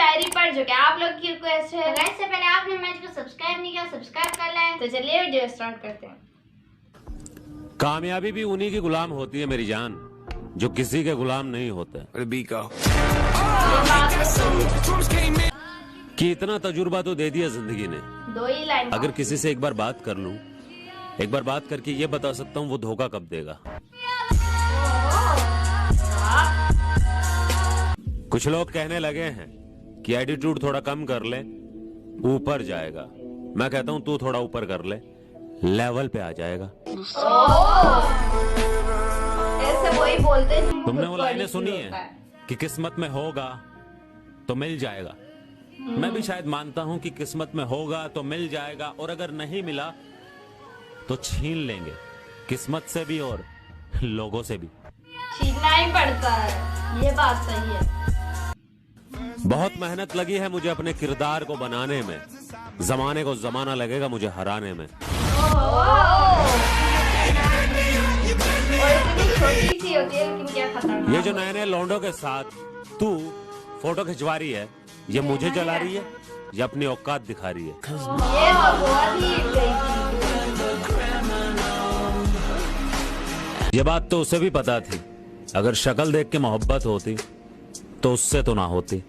शायरी पर जो कि आप लोग की रिक्वेस्ट है। तो इससे पहले आपने मैच को सब्सक्राइब नहीं किया, सब्सक्राइब कर लें। तो चलिए वीडियो स्टार्ट करते हैं। कामयाबी भी उन्हीं की गुलाम होती है मेरी जान, जो किसी के गुलाम नहीं होते। कि इतना तजुर्बा तो दे दिया जिंदगी ने, 2 ही लाइन। अगर किसी से एक बार बात कर लूं, एक बार बात करके ये बता सकता हूँ वो धोखा कब देगा। कुछ लोग कहने लगे हैं कि एटीट्यूड थोड़ा कम कर ले ऊपर जाएगा। मैं कहता हूँ तू थोड़ा ऊपर कर ले, लेवल पे आ जाएगा। ऐसे वही बोलते हैं। तुमने वो लाइनें सुनी है कि किस्मत में होगा तो मिल जाएगा। मैं भी शायद मानता हूं कि किस्मत में होगा तो मिल जाएगा, और अगर नहीं मिला तो छीन लेंगे, किस्मत से भी और लोगों से भी। छीनना ही पड़ता है, ये बात सही है। बहुत मेहनत लगी है मुझे अपने किरदार को बनाने में, जमाने को जमाना लगेगा मुझे हराने में। छोटी सी होती है लेकिन क्या खतरनाक। ये जो नए नए लौंडों के साथ तू फोटो खिंचवा रही है, ये मुझे जला रही है या अपनी औकात दिखा रही है? ये तो बहुत ही ये बात तो उसे भी पता थी, अगर शक्ल देख के मोहब्बत होती तो उससे तो ना होती।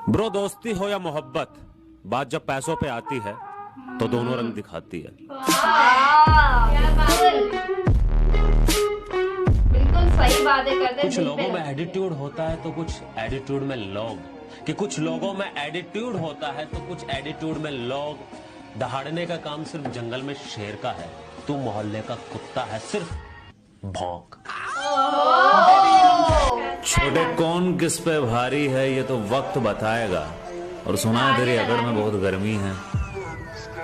ब्रो, दोस्ती हो या मोहब्बत, बात जब पैसों पे आती है तो दोनों रंग दिखाती है। बिल्कुल सही बातें करते। कुछ लोगों में एटीट्यूड होता है तो कुछ एटीट्यूड में लोग, कि कुछ लोगों में एटीट्यूड होता है तो कुछ एटीट्यूड में लोग। दहाड़ने का काम सिर्फ जंगल में शेर का है, तू मोहल्ले का कुत्ता है, सिर्फ भौंक। छोटे कौन किस पे भारी है ये तो वक्त बताएगा। और सुना है तेरी अकड़ में बहुत गर्मी है,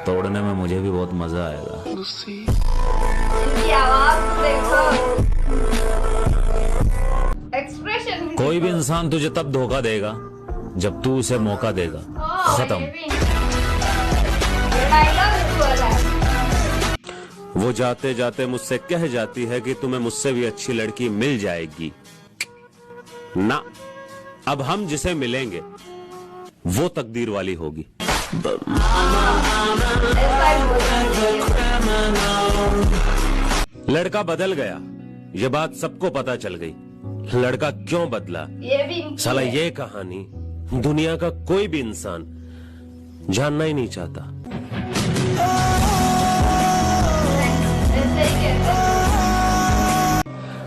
तोड़ने में मुझे भी बहुत मजा आएगा। इनकी आवाज देखो, एक्सप्रेशन। कोई भी इंसान तुझे तब धोखा देगा जब तू उसे मौका देगा। खत्म। वो जाते जाते मुझसे कह जाती है कि तुम्हें मुझसे भी अच्छी लड़की मिल जाएगी ना। अब हम जिसे मिलेंगे वो तकदीर वाली होगी। लड़का बदल गया, ये बात सबको पता चल गई। लड़का क्यों बदला, साला ये कहानी दुनिया का कोई भी इंसान जानना ही नहीं चाहता।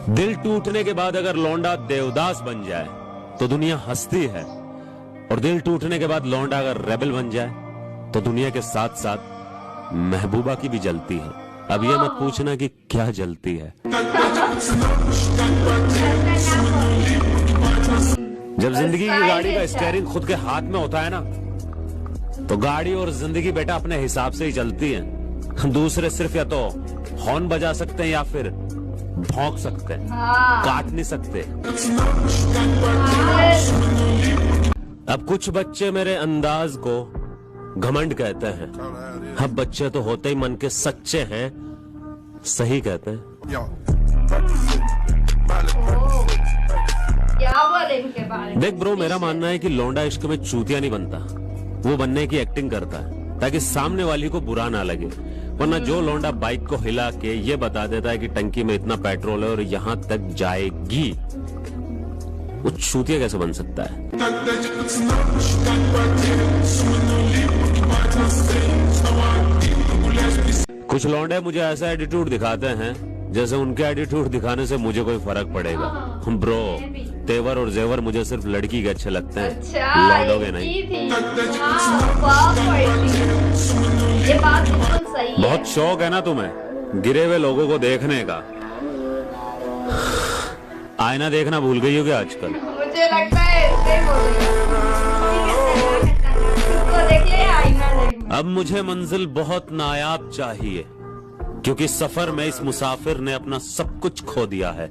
दिल टूटने के बाद अगर लौंडा देवदास बन जाए तो दुनिया हंसती है, और दिल टूटने के बाद लौंडा अगर रेबल बन जाए तो दुनिया के साथ साथ महबूबा की भी जलती है। अब ये मत पूछना कि क्या जलती है। जब जिंदगी की गाड़ी का स्टीयरिंग खुद के हाथ में होता है ना, तो गाड़ी और जिंदगी बेटा अपने हिसाब से ही चलती है। दूसरे सिर्फ या तो हॉर्न बजा सकते हैं या फिर भौंक सकते हैं, काट नहीं सकते। अब कुछ बच्चे मेरे अंदाज को घमंड कहते हैं, अब बच्चे तो होते ही मन के सच्चे हैं, सही कहते हैं। क्या बोले इनके बारे में? देख ब्रो, मेरा मानना है कि लौंडा इश्क में चूतिया नहीं बनता, वो बनने की एक्टिंग करता है ताकि सामने वाली को बुरा ना लगे। वरना जो लौंडा बाइक को हिला के ये बता देता है कि टंकी में इतना पेट्रोल है और यहां तक जाएगी, वो चूतिया कैसे बन सकता है? कुछ लौंडे मुझे ऐसा एटीट्यूड दिखाते हैं जैसे उनके एटीट्यूड दिखाने से मुझे कोई फर्क पड़ेगा। ब्रो, तेवर और जेवर मुझे सिर्फ लड़की के अच्छे लगते हैं, लौंडों के नहीं। ये बात बिल्कुल सही है। बहुत शौक है ना तुम्हें गिरे हुए लोगों को देखने का। आईना देखना भूल गई हो क्या आजकल? मुझे लगता है देख ले आईना देखना। अब मुझे मंजिल बहुत नायाब चाहिए, क्योंकि सफर में इस मुसाफिर ने अपना सब कुछ खो दिया है।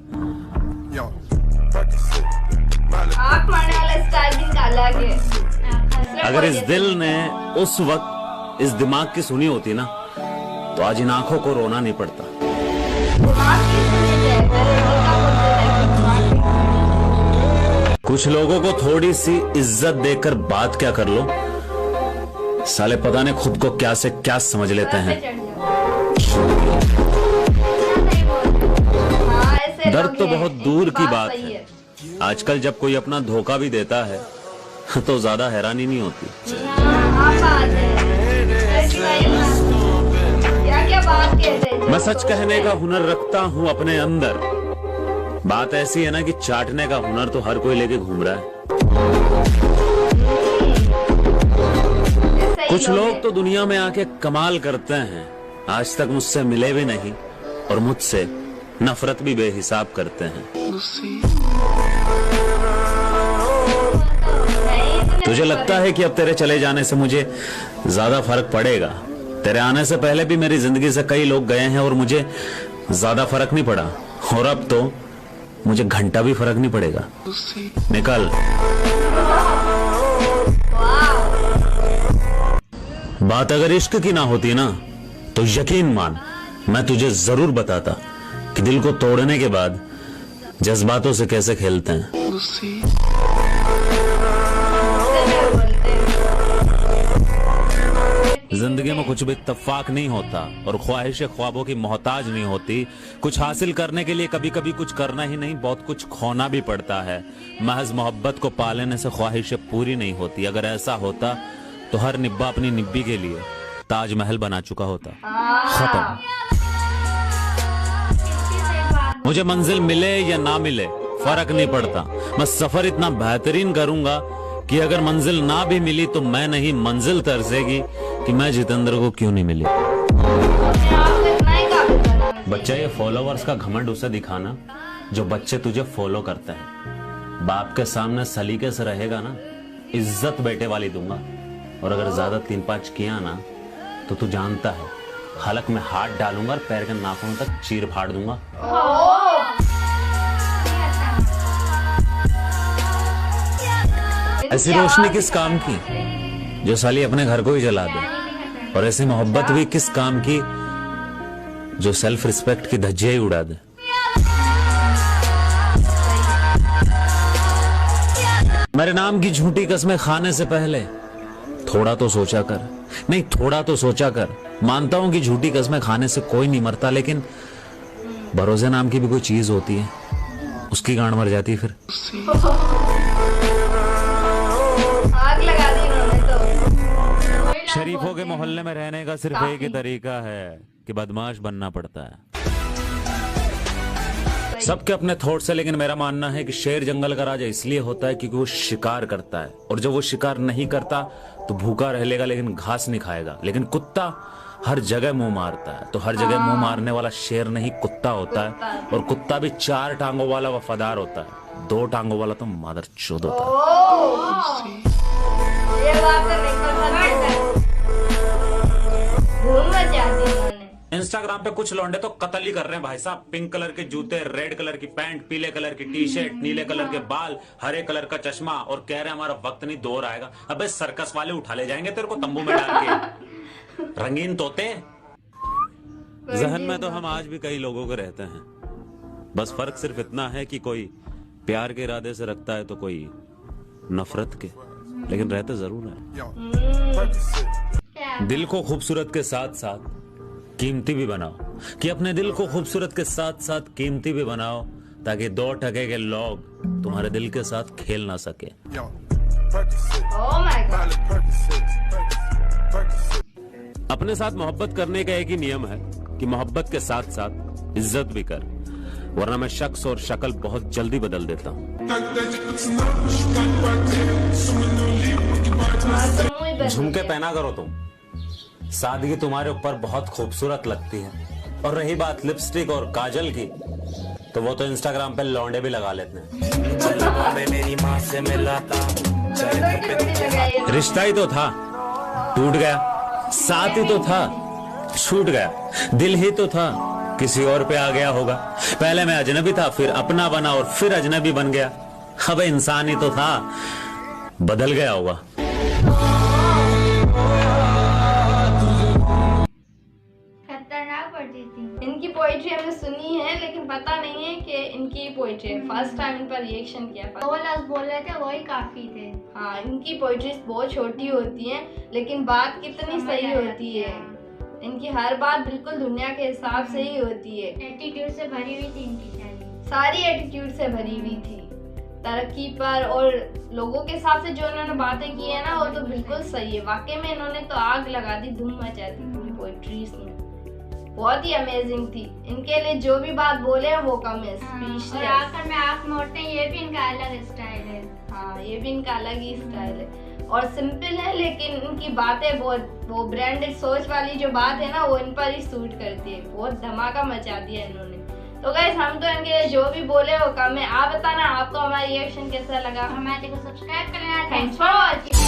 आँख मारने वाला स्टाइल भी अलग है। अगर इस दिल ने उस वक्त इस दिमाग की सुनी होती ना, तो आज इन आंखों को रोना नहीं पड़ता। दिमाग की सुनी है, कुछ लोगों को थोड़ी सी इज्जत देकर बात क्या कर लो, साले पता नहीं खुद को क्या से क्या समझ लेते हैं। दर्द तो बहुत दूर की बात है, आजकल जब कोई अपना धोखा भी देता है तो ज्यादा हैरानी नहीं होती। मैं सच कहने का हुनर रखता हूँ अपने अंदर। बात ऐसी है ना कि चाटने का हुनर तो हर कोई लेके घूम रहा है। कुछ लोग तो दुनिया में आके कमाल करते हैं, आज तक मुझसे मिले भी नहीं और मुझसे नफरत भी बेहिसाब करते हैं। तुझे लगता है कि अब तेरे चले जाने से मुझे ज्यादा फर्क पड़ेगा? तेरे आने से पहले भी मेरी जिंदगी से कई लोग गए हैं और मुझे ज्यादा फर्क नहीं पड़ा, और अब तो मुझे घंटा भी फर्क नहीं पड़ेगा। निकल। बात अगर इश्क की ना होती ना तो यकीन मान मैं तुझे जरूर बताता कि दिल को तोड़ने के बाद जज्बातों से कैसे खेलते हैं। जिंदगी में कुछ भी इत्तेफाक नहीं होता और ख्वाहिश ख्वाबों की मोहताज नहीं होती। कुछ हासिल करने के लिए कभी कभी कुछ करना ही नहीं, बहुत कुछ खोना भी पड़ता है। महज मोहब्बत को पा लेने से ख्वाहिशें पूरी नहीं होती। अगर ऐसा होता तो हर निब्बा अपनी निब्बी के लिए ताजमहल बना चुका होता। खत्म। मुझे मंजिल मिले या ना मिले फर्क नहीं पड़ता, मैं सफर इतना बेहतरीन करूंगा कि अगर मंजिल ना भी मिली तो मैं नहीं, मंजिल तरसेगी कि मैं जितेंद्र को क्यों नहीं मिली। बच्चा, ये फॉलोवर्स का घमंड उसे दिखाना जो बच्चे तुझे फॉलो करते हैं। बाप के सामने सलीके से रहेगा ना, इज्जत बेटे वाली दूंगा, और अगर ज्यादा 3-5 किया ना तो तू जानता है हलक में हाथ डालूंगा और पैर के नाखूनों तक चीर फाड़ दूंगा। ऐसी रोशनी किस काम की जो साली अपने घर को ही जला दे, और ऐसी मोहब्बत भी किस काम की जो सेल्फ रिस्पेक्ट की धज्जियां ही उड़ा दे। मेरे नाम की झूठी कस्में खाने से पहले थोड़ा तो सोचा कर, नहीं थोड़ा तो सोचा कर। मानता हूं कि झूठी कस्में खाने से कोई नहीं मरता, लेकिन भरोसे नाम की भी कोई चीज होती है, उसकी गांड मर जाती है फिर। आग लगा दी उन्होंने तो। शरीफों के मोहल्ले में रहने का सिर्फ एक ही तरीका है कि बदमाश बनना पड़ता है। सबके अपने थॉट्स है, लेकिन मेरा मानना है कि शेर जंगल का राजा इसलिए होता है क्योंकि वो शिकार करता है, और जब वो शिकार नहीं करता तो भूखा रह लेगा लेकिन घास नहीं खाएगा। लेकिन कुत्ता हर जगह मुंह मारता है, तो हर जगह मुंह मारने वाला शेर नहीं कुत्ता होता है, और कुत्ता भी 4 टांगों वाला वफादार होता है, 2 टांगों वाला तो मादरचोद होता है। ये बात तो घूम जाती है। इंस्टाग्राम पे कुछ लौंडे तो कत्ल ही कर रहे हैं भाई साहब। पिंक कलर के जूते, रेड कलर की पैंट, पीले कलर की टी शर्ट, नीले कलर के बाल, हरे कलर का चश्मा, और कह रहे हैं हमारा वक्त नहीं, दौर आएगा। अबे सर्कस वाले उठा ले जाएंगे तेरे को तंबू में डाल के। रंगीन तोते। जहन में तो हम आज भी कई लोगों के रहते हैं, बस फर्क सिर्फ इतना है कि कोई प्यार के इरादे से रखता है तो कोई नफरत के, लेकिन रहते जरूर है। दिल को खूबसूरत के साथ साथ कीमती भी बनाओ, कि अपने दिल को खूबसूरत के साथ साथ कीमती भी बनाओ, ताकि 2 टके के लोग तुम्हारे दिल के साथ खेल ना सके। अपने साथ मोहब्बत करने का एक ही नियम है कि मोहब्बत के साथ साथ इज्जत भी कर, वरना मैं शख्स और शक्ल बहुत जल्दी बदल देता हूँ। झुमके पहना करो तुम, सादगी तुम्हारे ऊपर बहुत खूबसूरत लगती है। और रही बात लिपस्टिक और काजल की, तो वो तो इंस्टाग्राम पे लौंडे भी लगा लेते हैं। रिश्ता ही तो था, टूट गया। साथ ही तो था, छूट गया। दिल ही तो था, किसी और पे आ गया होगा। पहले मैं अजनबी था, फिर अपना बना, और फिर अजनबी बन गया। अब इंसान ही तो था, बदल गया होगा। खतरनाक पड़ती थी। इनकी पोइट्री हमने सुनी है लेकिन पता नहीं है कि इनकी पोइट्री है। फर्स्ट टाइम इन पर रिएक्शन किया। वो लफ्ज बोल रहे थे वही काफी थे। हाँ, इनकी पोइट्री बहुत छोटी होती है लेकिन बात कितनी सही होती है। इनकी हर बात बिल्कुल दुनिया के हिसाब से ही होती है। एटीट्यूड से भरी हुई थी इनकी शायरी, सारी एटीट्यूड से भरी हुई थी। तरक्की पर और लोगों के हिसाब से जो इन्होंने बातें की है ना वो तो बिल्कुल सही है। वाकई में इन्होंने तो आग लगा दी, धूम मचा दी पूरी पोइट्रीज में। बहुत ही अमेजिंग थी। इनके लिए जो भी बात बोले हैं वो कम है। और आखिर में आँख मोड़ते हैं, ये भी इनका अलग स्टाइल है। हाँ, ये भी इनका अलग ही स्टाइल है और सिंपल है लेकिन इनकी बातें बहुत वो ब्रांडेड सोच वाली जो बात है ना वो इन पर ही सूट करती है। बहुत धमाका मचा दिया इन्होंने। तो गाइस हम तो इनके लिए जो भी बोले वो कम है। आप बताना आपको हमारा रिएक्शन कैसा लगा। हमारे को सब्सक्राइब करना। Thanks for watching.